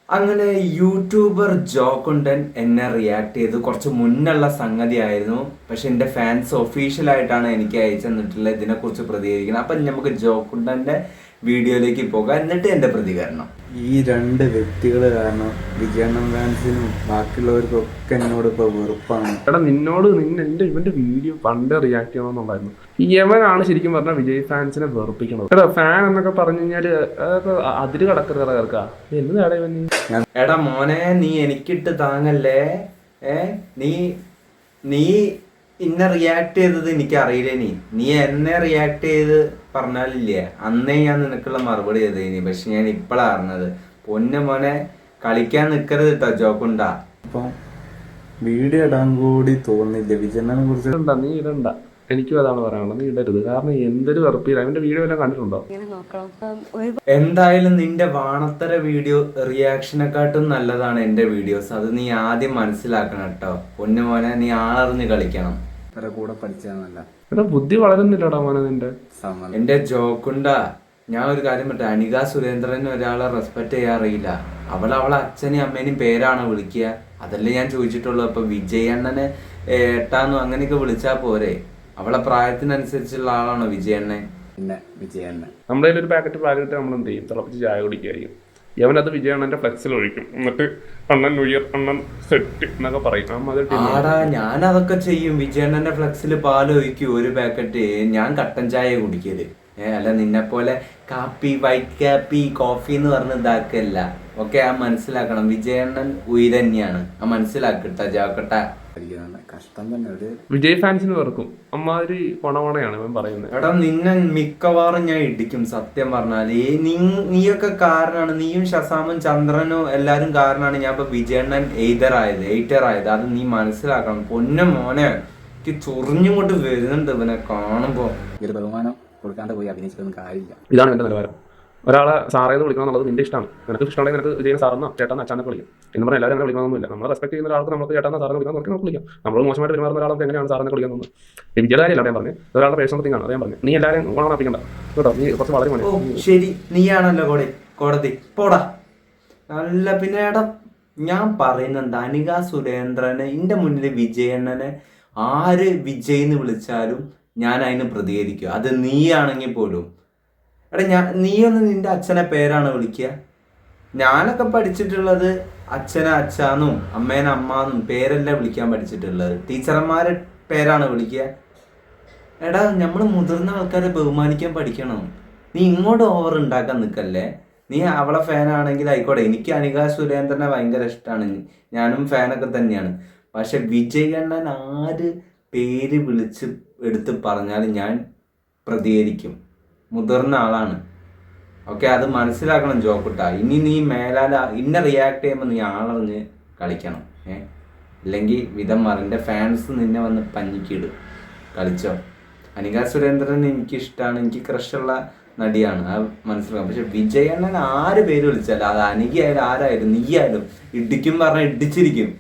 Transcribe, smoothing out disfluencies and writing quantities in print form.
അങ്ങനെ യൂട്യൂബർ ജോക്കുണ്ടൻ എന്നെ റിയാക്ട് ചെയ്ത് കുറച്ച് മുന്നുള്ള സംഗതിയായിരുന്നു. പക്ഷെ എൻ്റെ ഫാൻസ് ഒഫീഷ്യലായിട്ടാണ് എനിക്ക് അയച്ചു തന്നിട്ടുള്ളത് ഇതിനെക്കുറിച്ച് പ്രതികരിക്കുന്നത്. അപ്പം നമുക്ക് ജോക്കുണ്ടൻ്റെ വീഡിയോയിലേക്ക് പോകാം, എന്നിട്ട് എൻ്റെ പ്രതികരണം. ഈ രണ്ട് വ്യക്തികൾ കാരണം വിജയണ്ണൻ ഫാൻസിനും ബാക്കിയുള്ളവർക്കും ഒക്കെ എന്നോട് ഇപ്പോൾ വെറുപ്പാണ്. എടാ എന്റെ ഇവന്റെ വീഡിയോ പണ്ട് റിയാക്ട് ചെയ്യണമെന്നുണ്ടായിരുന്നു. യവനാണ് ശരിക്കും പറഞ്ഞാൽ വിജയ് ഫാൻസിനെ വെറുപ്പിക്കണത്. എടാ ഫാൻ എന്നൊക്കെ പറഞ്ഞു കഴിഞ്ഞാല് അതിര് കടക്കരുത് കേൾക്കാ. എന്താണ് ഇവൻ? എടാ മോനെ, നീ എനിക്കിട്ട് താങ്ങല്ലേ. നീ നീ ഇന്നെ റിയാക്ട് ചെയ്തത് എനിക്കറിയില്ലേ. നീ എന്നെ റിയാക്ട് ചെയ്ത് പറഞ്ഞാലില്ലേ അന്നേ ഞാൻ നിനക്കുള്ള മറുപടി ചെയ്തേനി. പക്ഷെ ഞാൻ ഇപ്പോഴാണ് അറിഞ്ഞത്. പൊന്നു മോനെ, കളിക്കാൻ നിൽക്കരുത് കേട്ടോ ജോക്കുണ്ടാ. അപ്പം വീഡിയോ ഇടാൻ കൂടി തോന്നില്ല വിജയണ്ണനെ കുറിച്ച്. നീ ഇടണ്ട, എനിക്കും അതാണ് പറയാനുള്ളത്. നീ ഇടരുത്. കാരണം എന്തൊരു വെറുപ്പില്ല. അവന്റെ വീഡിയോ എല്ലാം കണ്ടിട്ടുണ്ടോ? എന്തായാലും നിന്റെ വാണത്തര വീഡിയോ റിയാക്ഷനെക്കാട്ടും നല്ലതാണ് എന്റെ വീഡിയോസ്. അത് നീ ആദ്യം മനസ്സിലാക്കണം കേട്ടോ പൊന്നു മോനെ. നീ ആളറിഞ്ഞ് കളിക്കണം. കൂടെ പഠിച്ചാന്നല്ല. എടാ ബുദ്ധി വളരുന്നില്ലടാ മോനെ നിന്റെ. എന്റെ ജോക്കുണ്ടാ, ഞാൻ ഒരു കാര്യം പറ്റേ, അനിക സുരേന്ദ്രന് ഒരാളെ റെസ്പെക്ട് ചെയ്യാറിയില്ല. അവളെ അച്ഛനെയും അമ്മേനെയും പേരാണോ വിളിക്കുക? അതല്ലേ ഞാൻ ചോദിച്ചിട്ടുള്ളൂ. അപ്പൊ വിജയണ്ണനെ ഏട്ടാന്നും അങ്ങനെയൊക്കെ വിളിച്ചാ പോരെ? അവളെ പ്രായത്തിനനുസരിച്ചുള്ള ആളാണോ വിജയണ്ണൻ? പിന്നെ വിജയണ്ണൻ നമ്മുടെ കയ്യിൽ ഒരു പാക്കറ്റ് നമ്മൾ എന്ത് ചെയ്യും? തിളപ്പിച്ച് ചായ കുടിക്കുകയായിരിക്കും. യവനത് വിജയണ്ണന്റെ ഫ്ലെക്സിൽ ഒഴിക്കും. എന്നിട്ട് അണ്ണൻ ന്യൂ ഇയർ, അണ്ണൻ സെറ്റ് എന്നൊക്കെ പറയും. ആടാ, ഞാൻ അതൊക്കെ ചെയ്യും. വിജയണ്ണന്റെ ഫ്ലെക്സിൽ പാല് ഒഴിക്കും ഒരു പാക്കറ്റ്. ഞാൻ കട്ടൻ ചായ കുടിക്കല്. അല്ല നിന്നെ പോലെ കാപ്പി, വൈറ്റ് കാപ്പി, കോഫി എന്ന് പറഞ്ഞ് ഇതാക്കല്ല. ഓക്കെ, ആ മനസ്സിലാക്കണം. വിജയണ്ണൻ ഉയരന്നെയാണ്. ആ മനസ്സിലാക്കട്ടെ ജോക്കട്ടെ. കഷ്ടം തന്നെ. ഒരു വിജയ് ഫാൻസിന് വെറുക്കും. അമ്മാതിരി കൊണവണയാണ് ഇവൻ പറയുന്നത്. എടാ നിന്നെ മിക്കവാറും ഞാൻ ഇടിക്കും സത്യം പറഞ്ഞാല്. നീയൊക്കെ കാരണമാണ്. നീയും ഷസാമും ചന്ദ്രനും എല്ലാരും കാരണമാണ് ഞാൻ ഇപ്പൊ വിജയണ്ണൻ എയ്റ്റർ ആയത്. അത് നീ മനസ്സിലാക്കണം പൊന്നു മോനെ. എനിക്ക് ചൊറിഞ്ഞും കൊണ്ട് വരുന്നുണ്ട് ഇവനെ കാണുമ്പോ. ഒരു ബഹുമാനം കൊടുക്കാണ്ട് പോയി അഭിനയിച്ചിട്ടൊന്നും കാര്യമില്ല. ഇതാണ് എന്റെ നിലവാരം. ഒരാളെ സാറേന്ന് വിളിക്കണം എന്നുള്ളത് നിന്റെ ഇഷ്ടമാണ്. നിനക്ക് ഇഷ്ടമുണ്ടെങ്കിൽ നിനക്ക് വിജയൻ സാറെന്നോ ചേട്ടനോ അച്ഛനൊക്കെ വിളിക്കും. എന്ന് പറഞ്ഞാൽ എല്ലാവരും അങ്ങനെ വിളിക്കണമെന്നില്ല. നമ്മൾ റെസ്പെക്ട് ചെയ്യുന്ന ഒരാൾക്ക് നമുക്ക് ചേട്ടനോ സാറിനെ വിളിക്കാൻ നമുക്ക് വിളിക്കാം. നമ്മൾ മോശമായിട്ട് പെരുമാറുന്ന ഒരാൾക്ക് എങ്ങനെയാണ് സാറിനെ വിളിക്കാൻ തോന്നുന്നത്? വിജയുടെ കാര്യമല്ല ഞാൻ പറഞ്ഞു, ഒരാളുടെ പേഴ്സണൽ തിങ് ആണ്. ഞാൻ പറഞ്ഞു നീ എല്ലാവരും ഗുണമാപ്പിക്കണ്ട കേട്ടോ. നീ കുറച്ച് വളരെ മതി. ശരി, നീയാണല്ലോ കോടതി പോടാ. അല്ല പിന്നെ എടാ, ഞാൻ പറയുന്നുണ്ട് അനിക സുരേന്ദ്രന് എന്റെ മുന്നിൽ വിജയണ്ണനെ ആര് വിജയ്ന്ന് വിളിച്ചാലും ഞാൻ അതിന് പ്രതികരിക്കും. അത് നീയാണെങ്കിൽ പോലും. എടാ നീയൊന്ന് നിന്റെ അച്ഛനെ പേരാണ് വിളിക്കുക? ഞാനൊക്കെ പഠിച്ചിട്ടുള്ളത് അച്ഛനെ അച്ഛാന്നും അമ്മേനെ അമ്മാന്നും പേരല്ല വിളിക്കാൻ പഠിച്ചിട്ടുള്ളത്. ടീച്ചർമാരെ പേരാണ് വിളിക്കുക. എടാ, നമ്മൾ മുതിർന്ന ആൾക്കാരെ ബഹുമാനിക്കാൻ പഠിക്കണം. നീ ഇങ്ങോട്ട് ഓവർ ഉണ്ടാക്കാൻ നിൽക്കല്ലേ. നീ അവളെ ഫാനാണെങ്കിൽ ആയിക്കോട്ടെ. എനിക്ക് അനിക സുരേന്ദ്രനെ ഭയങ്കര ഇഷ്ടമാണ്. ഞാനും ഫാനൊക്കെ തന്നെയാണ്. പക്ഷെ വിജയണ്ണൻ ആര് പേര് വിളിച്ച് എടുത്ത് പറഞ്ഞാൽ ഞാൻ പ്രതികരിക്കും. മുതിർന്ന ആളാണ്. ഓക്കെ, അത് മനസ്സിലാക്കണം ജോക്കുട്ടാ. ഇനി നീ മേലാല ഇന്നെ റിയാക്ട് ചെയ്യുമ്പോൾ നീ ആളറിഞ്ഞ് കളിക്കണം. ഇല്ലെങ്കിൽ വിധം മാറിൻ്റെ ഫാൻസ് നിന്നെ വന്ന് പഞ്ഞിക്കിടും. കളിച്ചോ. അനിക സുരേന്ദ്രൻ എനിക്കിഷ്ടമാണ്. എനിക്ക് ക്രഷുള്ള നടിയാണ്. അത് മനസ്സിലാക്കാം. പക്ഷെ വിജയണ്ണൻ ആര് പേര് വിളിച്ചാലും, അത് അനികയായാലും ആരായാലും നീയായാലും ഇടിക്കും പറഞ്ഞാൽ ഇടിച്ചിരിക്കും.